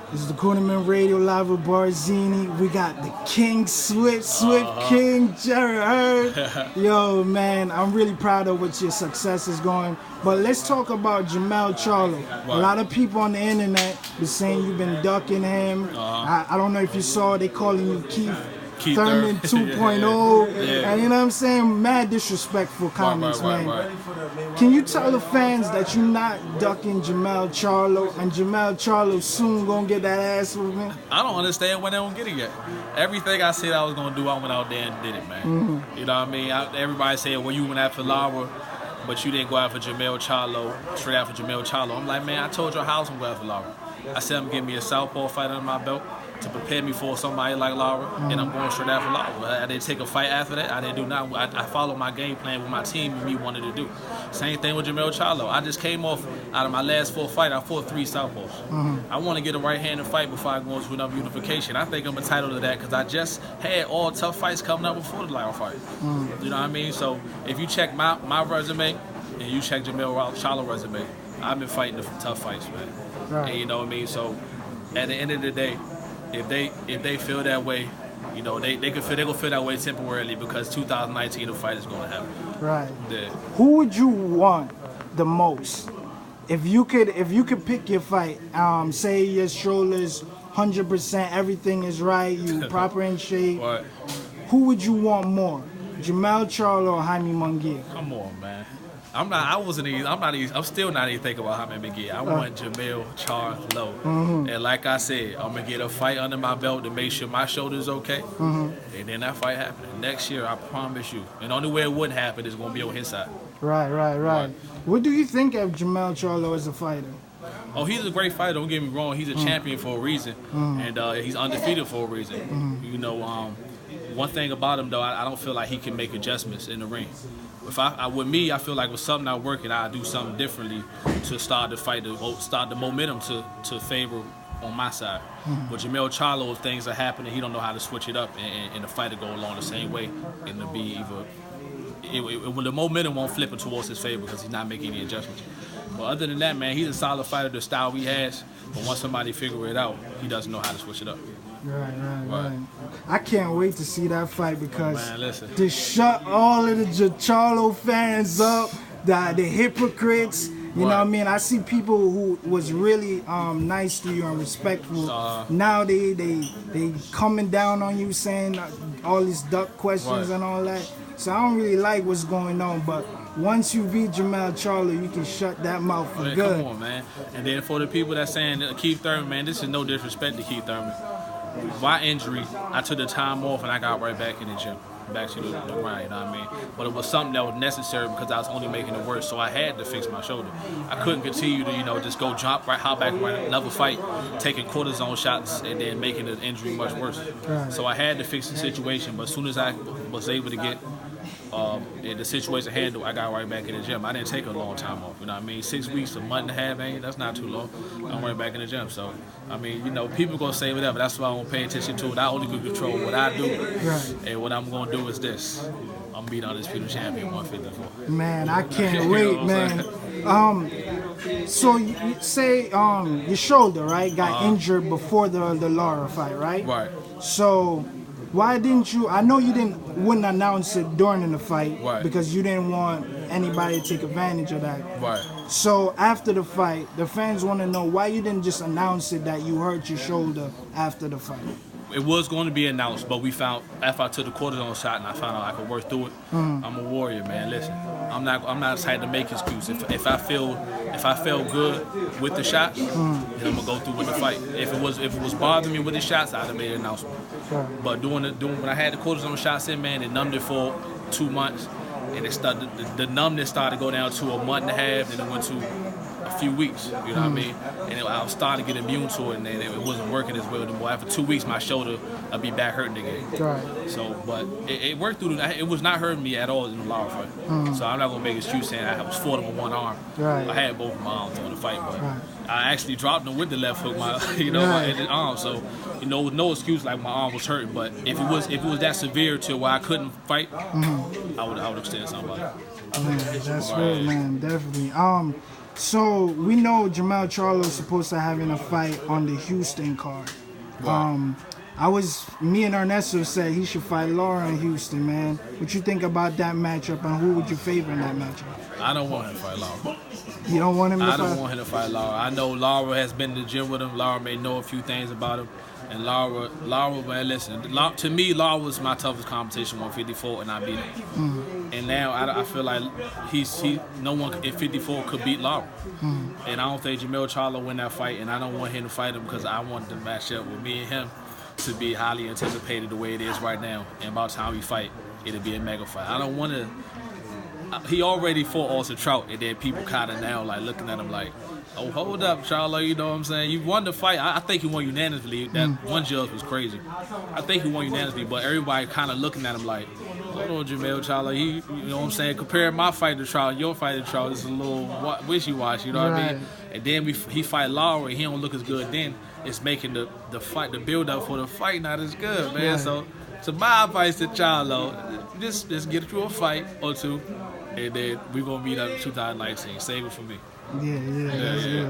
This is the Cornermen Radio Live with BARZINI. We got the King Swift King, Jarrett Hurd. Yo, man, I'm really proud of what your success is going. But let's talk about Jermell Charlo. A lot of people on the internet been saying you've been ducking him. I don't know if you saw, they calling you Keith Thurman 2.0, and you know what I'm saying? Mad disrespectful comments, man. Can you tell the fans that you're not ducking Jermell Charlo, and Jermell Charlo soon gonna get that ass whooping? I don't understand when they don't get it yet. Everything I said I was gonna do, I went out there and did it, man. You know what I mean? Everybody said, well, you went after Lara, but you didn't go after Jermell Charlo, straight after Jermell Charlo. I'm like, man, I told your house I'm going after Lara. I said I'm getting me a southpaw fight under my belt to prepare me for somebody like Lara, and I'm going straight after Lara. I didn't take a fight after that. I didn't do nothing. I followed my game plan with my team and me wanted to do. Same thing with Jermell Charlo. I just came off out of my last 4 fights. I fought 3 southpaws. I want to get a right-handed fight before I go into another unification. I think I'm entitled to that because I just had all tough fights coming up before the Lara fight. You know what I mean? So if you check my resume and you check Jermell Charlo resume, I've been fighting the tough fights, man. And you know what I mean? So at the end of the day, if they feel that way, you know, they gonna feel that way temporarily because 2019 the fight is gonna happen. Right. Yeah. Who would you want the most? If you could pick your fight, say your shoulders 100%, everything is right, you proper in shape. Right. Who would you want more? Jermell Charlo or Munguia? Come on, man. I'm still not even thinking about HAYMON. I want Jermell Charlo. And like I said, I'm going to get a fight under my belt to make sure my shoulder's okay. And then that fight happens. Next year, I promise you. And the only way it wouldn't happen is going to be on his side. Right. What do you think of Jermell Charlo as a fighter? Oh, he's a great fighter. Don't get me wrong. He's a champion for a reason. And he's undefeated for a reason. You know, one thing about him, though, I don't feel like he can make adjustments in the ring. With me, I feel like with something not working, I do something differently to start the fight, to start the momentum to favor on my side. With Jermell Charlo, if things are happening, he don't know how to switch it up and the fight to go along the same way, and to be when the momentum won't flip it towards his favor because he's not making any adjustments. But other than that, man, he's a solid fighter, the style he has. But once somebody figure it out, he doesn't know how to switch it up. Right. I can't wait to see that fight because to shut all of the Charlo fans up, the hypocrites. You know what I mean? I see people who was really nice to you and respectful. Now they coming down on you saying all these duck questions and all that. So I don't really like what's going on, but once you beat Jermell Charlo, you can shut that mouth for good. Come on, man. And then for the people that saying Keith Thurman, man, this is no disrespect to Keith Thurman. My injury, I took the time off and I got right back in the gym, back to the grind, you know what I mean? But it was something that was necessary because I was only making it worse, so I had to fix my shoulder. I couldn't continue to, you know, just go hop back right another fight, taking cortisone shots and then making the injury much worse. So I had to fix the situation, but as soon as I was able to get the situation handled, I got right back in the gym. I didn't take a long time off, you know what I mean? 6 weeks, a month and a half, that's not too long. I'm right back in the gym. So, I mean, you know, people gonna say whatever. That's why I won't pay attention to it. I only can control what I do. And what I'm gonna do is this. I'm beat undisputed champion 154. Man, I can't wait, man. So you say your shoulder, right, got injured before the Lara fight, right? Right. So why didn't you? I know you wouldn't announce it during the fight because you didn't want anybody to take advantage of that. Right. So after the fight, the fans want to know why you didn't just announce it that you hurt your shoulder after the fight. It was going to be announced, but we found after I took the cortisone shot and I found out I could work through it. I'm a warrior, man. Listen, I'm not the type to make excuses. If I felt good with the shot, then I'm gonna go through with the fight. If it was bothering me with the shots, I'd have made an announcement. But doing when I had the cortisone shots in, man, it numbed it for 2 months, and it started the numbness started to go down to a month and a half, and it went to a few weeks, you know what I mean? And I was starting to get immune to it, and then it wasn't working as well anymore. After 2 weeks, my shoulder would be back hurting again. So, but it worked through. It was not hurting me at all in the Lara fight. So I'm not gonna make an excuse saying I was fought him with one arm. I had both of my arms on the fight, but I actually dropped him with the left hook, my arm. So, you know, no excuse like my arm was hurting. But if it was that severe to where I couldn't fight, I would extend somebody. Man, that's real, man, definitely. So we know Jermell Charlo is supposed to having a fight on the Houston card. Right. Me and Ernesto said he should fight Lara in Houston, man. What you think about that matchup, and who would you favor in that matchup? I don't want him to fight Lara. You don't want him to fight? I don't want him to fight Lara. I know Lara has been in the gym with him. Lara may know a few things about him. And Lara, man, listen, to me, Lara was my toughest competition, 154, and I beat him. And now I feel like no one at 54 could beat Lara. And I don't think Jermell Charlo win that fight, and I don't want him to fight him because I want to match up with me and him to be highly anticipated the way it is right now. And by the time we fight, it'll be a mega fight. I don't want to. He already fought Austin Trout, and then people kind of now like looking at him like, oh, hold up, Charlo, you know what I'm saying? You won the fight. I think he won unanimously. That one judge was crazy. I think he won unanimously, but everybody kind of looking at him like, hold on, Jermell Charlo, you know what I'm saying? Comparing my fight to Trout, your fight to Trout is a little wishy-washy, you know what I mean? And then he fight Lara, and he don't look as good then. It's making the fight, the build-up for the fight not as good, man. Right. So my advice to Charlo, just get through a fight or two, and then we're going to meet up in 2019. Save it for me. Yeah, that's good.